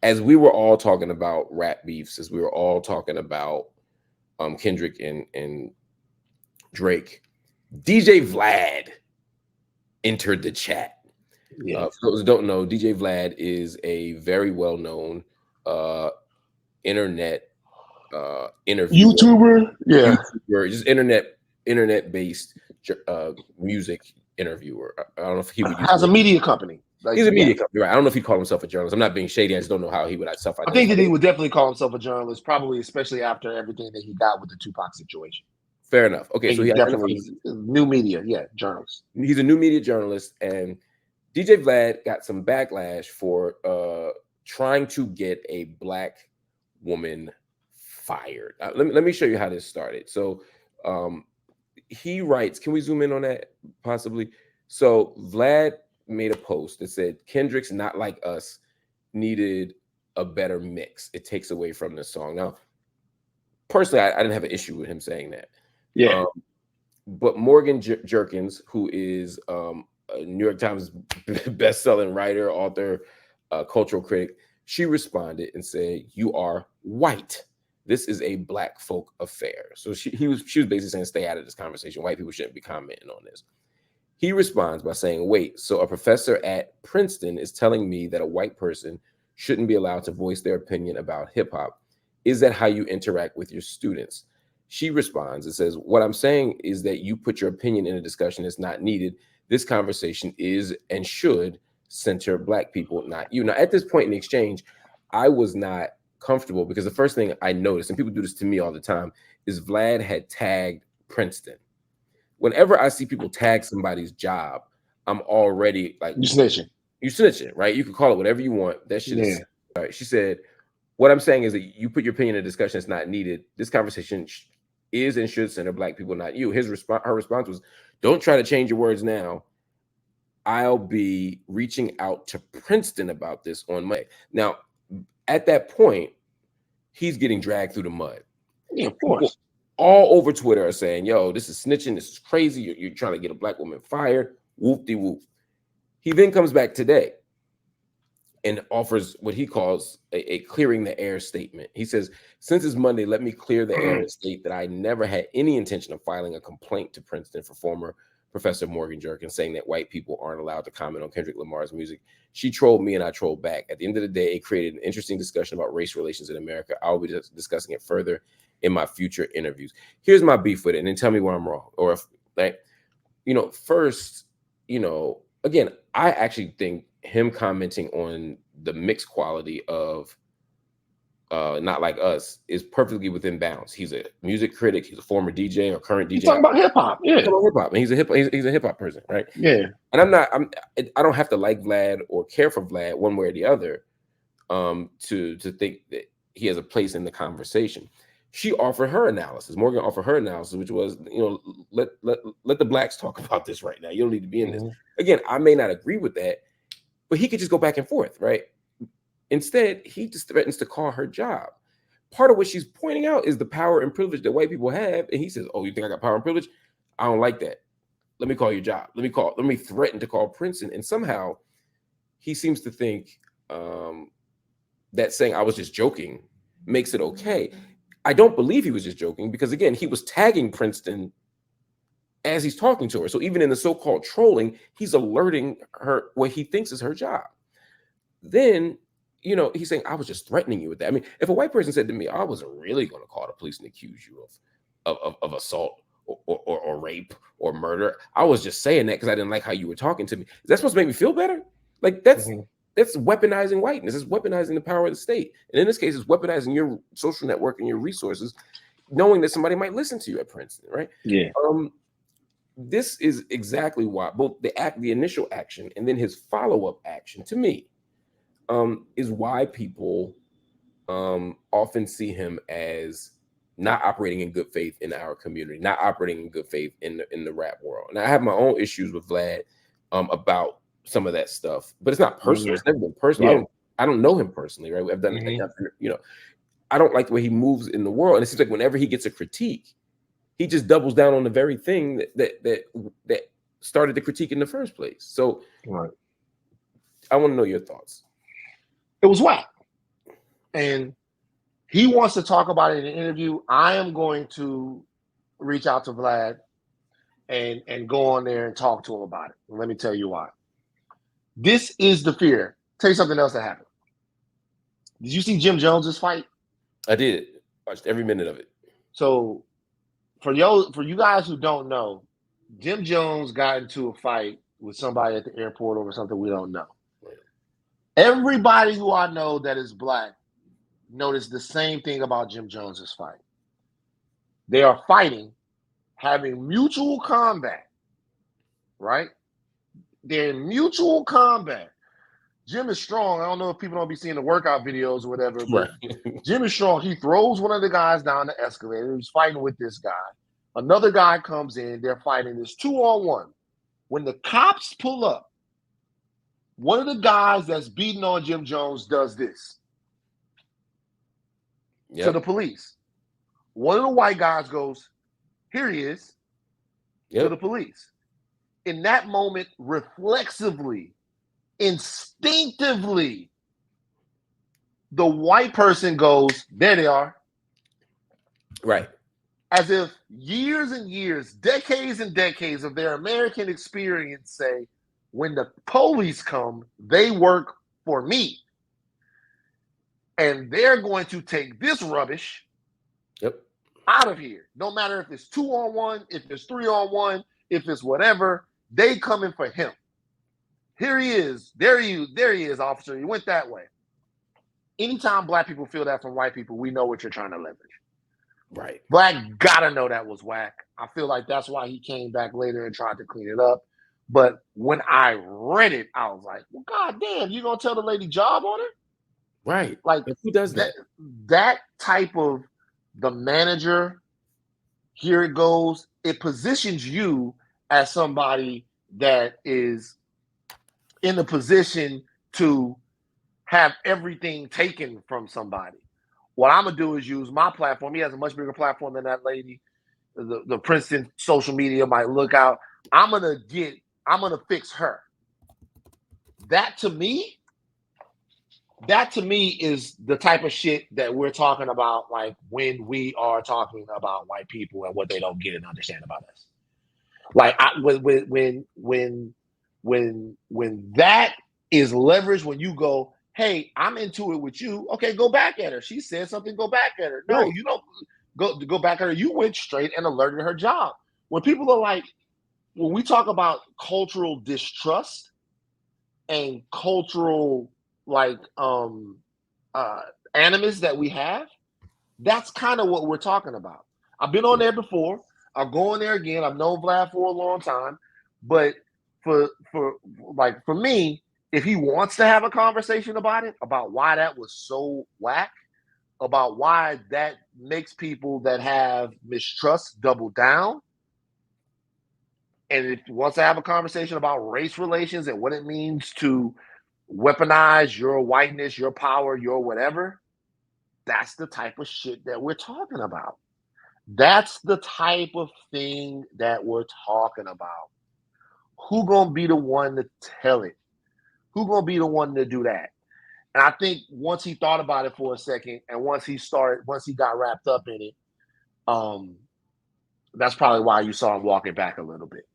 as we were all talking about rap beefs, as we were all talking about Kendrick and Drake, DJ Vlad entered the chat. For those who don't know, DJ Vlad is a very well-known internet interviewer, YouTuber, just internet-based music interviewer. I don't know if he would has a media company. Like, he's a media company, right? I don't know if he'd call himself a journalist. I'm not being shady. I just don't know how he would self-identify. I think that he would definitely call himself a journalist, probably, especially after everything that he got with the Tupac situation. Fair enough. Okay, so he definitely new media, journalist. He's a new media journalist, and DJ Vlad got some backlash for trying to get a black woman fired. Let me show you how this started. So he writes, can we zoom in on that possibly? So Vlad made a post that said Kendrick's Not Like Us needed a better mix. It takes away from the song. Now, personally, I didn't have an issue with him saying that. Yeah. But Morgan Jerkins, who is a New York Times best-selling writer, author, cultural critic, she responded and said, "You are white. This is a black folk affair." So she was basically saying, stay out of this conversation. White people shouldn't be commenting on this. He responds by saying, wait, so a professor at Princeton is telling me that a white person shouldn't be allowed to voice their opinion about hip hop. Is that how you interact with your students? She responds and says, what I'm saying is that you put your opinion in a discussion that's not needed. This conversation is and should center black people, not you. Now, at this point in the exchange, I was not comfortable because the first thing I noticed, and people do this to me all the time, is Vlad had tagged Princeton. Whenever I see people tag somebody's job, I'm already like, you snitching. You snitching, right? You can call it whatever you want. That shit is all right. She said, what I'm saying is that you put your opinion in a discussion that's not needed. This conversation is and should center black people, not you. Her response was, don't try to change your words now. I'll be reaching out to Princeton about this on Monday. Now, at that point, he's getting dragged through the mud. Yeah, of course. People all over Twitter are saying, yo, this is snitching. This is crazy. You're trying to get a black woman fired. Whoop-de-whoop. He then comes back today and offers what he calls a clearing the air statement. He says, since it's Monday, let me clear the air and state that I never had any intention of filing a complaint to Princeton for former Professor Morgan Jerkins saying that white people aren't allowed to comment on Kendrick Lamar's music. She trolled me and I trolled back. At the end of the day, it created an interesting discussion about race relations in America. I'll be discussing it further in my future interviews. Here's my beef with it, and then tell me where I'm wrong. Or if, like, first, again, I actually think him commenting on the mixed quality of Not Like Us is perfectly within bounds. He's a music critic. He's a former DJ or current DJ. He's talking about hip hop. Yeah, hip hop, and he's a hip hop person, right? Yeah. And I don't have to like Vlad or care for Vlad one way or the other, to think that he has a place in the conversation. She offered her analysis. Morgan offered her analysis, which was, let the blacks talk about this right now. You don't need to be in this. Again, I may not agree with that, but he could just go back and forth, right? Instead, he just threatens to call her job. Part of what she's pointing out is the power and privilege that white people have. And he says, oh, you think I got power and privilege? I don't like that. Let me call your job. Let me threaten to call Princeton. And somehow he seems to think that saying I was just joking makes it okay. I don't believe he was just joking because, again, he was tagging Princeton as he's talking to her. So even in the so-called trolling, he's alerting her what he thinks is her job. Then, he's saying, I was just threatening you with that. I mean, if a white person said to me, I wasn't really going to call the police and accuse you of assault or rape or murder, I was just saying that because I didn't like how you were talking to me. Is that supposed to make me feel better? Like, that's weaponizing whiteness. It's weaponizing the power of the state. And in this case, it's weaponizing your social network and your resources, knowing that somebody might listen to you at Princeton, right? Yeah. This is exactly why both the initial action and then his follow-up action, to me, is why people often see him as not operating in good faith in our community, not operating in good faith in the rap world. And I have my own issues with Vlad about some of that stuff, but it's not personal. It's never been personal. Yeah. I don't know him personally, right? I've done, I don't like the way he moves in the world. And it seems like whenever he gets a critique, he just doubles down on the very thing that started the critique in the first place. So I want to know your thoughts. It was whack. and he wants to talk about it in an interview, I am going to reach out to Vlad and go on there and talk to him about it. And let me tell you why. This is the fear. Tell you something else that happened. Did you see Jim Jones's fight? I did. Watched every minute of it. So for you guys who don't know, Jim Jones got into a fight with somebody at the airport over something we don't know. Everybody who I know that is black noticed the same thing about Jim Jones's fight. They are fighting, having mutual combat, right? They're in mutual combat. Jim is strong. I don't know if people don't be seeing the workout videos or whatever, but Jim is strong. He throws one of the guys down the escalator. He's fighting with this guy. Another guy comes in. They're fighting. It's 2-on-1. When the cops pull up, one of the guys that's beating on Jim Jones does this to the police. One of the white guys goes, "Here he is," to the police. In that moment, reflexively, instinctively, the white person goes, "There they are." Right. As if years and years, decades and decades of their American experience say, when the police come, they work for me. And they're going to take this rubbish out of here. No matter if it's 2-on-1, if it's 3-on-1, if it's whatever, they coming for him. Here he is. There he is, officer. He went that way. Anytime black people feel that from white people, we know what you're trying to leverage. Right. Black gotta know that was whack. I feel like that's why he came back later and tried to clean it up. But when I read it, I was like, well, God damn, you gonna tell the lady job on her? Right. Like, who does that? That type of the manager, here it goes, it positions you as somebody that is in a position to have everything taken from somebody. What I'm gonna do is use my platform. He has a much bigger platform than that lady. The Princeton social media might look out. I'm gonna fix her. That to me is the type of shit that we're talking about, like when we are talking about white people and what they don't get and understand about us. Like when that is leveraged, when you go, hey, I'm into it with you. Okay, go back at her. She said something, go back at her. No, right. You don't go back at her. You went straight and alerted her job. When people are like, when we talk about cultural distrust and cultural animus that we have, that's kind of what we're talking about. I've been on there before. I'll go on there again. I've known Vlad for a long time, but for me, if he wants to have a conversation about it, about why that was so whack, about why that makes people that have mistrust double down, and if he wants to have a conversation about race relations and what it means to weaponize your whiteness, your power, your whatever, that's the type of shit that we're talking about. That's the type of thing that we're talking about. Who gonna be the one to tell it? Who gonna be the one to do that? And I think once he thought about it for a second, and once he got wrapped up in it, that's probably why you saw him walking back a little bit.